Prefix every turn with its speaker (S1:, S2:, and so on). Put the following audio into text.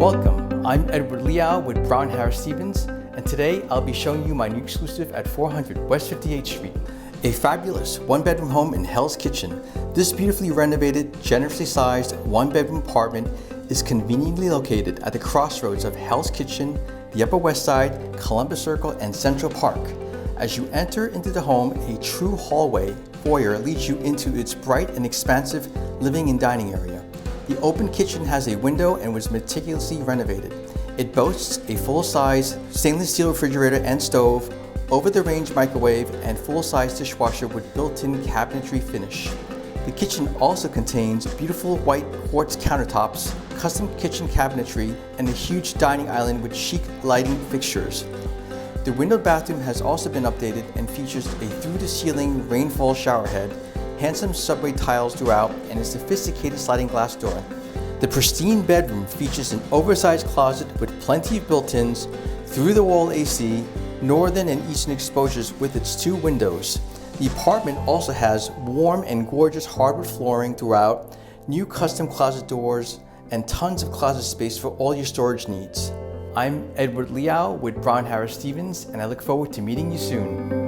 S1: Welcome, I'm Edward Liao with Brown Harris Stevens, and today I'll be showing you my new exclusive at 400 West 58th Street. A fabulous one-bedroom home in Hell's Kitchen. This beautifully renovated, generously sized one-bedroom apartment is conveniently located at the crossroads of Hell's Kitchen, the Upper West Side, Columbus Circle, and Central Park. As you enter into the home, a true hallway foyer leads you into its bright and expansive living and dining area. The open kitchen has a window and was meticulously renovated. It boasts a full-size stainless steel refrigerator and stove, over-the-range microwave, and full-size dishwasher with built-in cabinetry finish. The kitchen also contains beautiful white quartz countertops, custom kitchen cabinetry, and a huge dining island with chic lighting fixtures. The windowed bathroom has also been updated and features a through-the-ceiling rainfall showerhead, handsome subway tiles throughout, and a sophisticated sliding glass door. The pristine bedroom features an oversized closet with plenty of built-ins, through-the-wall AC, northern and eastern exposures with its 2 windows. The apartment also has warm and gorgeous hardwood flooring throughout, new custom closet doors, and tons of closet space for all your storage needs. I'm Edward Liao with Brown Harris Stevens, and I look forward to meeting you soon.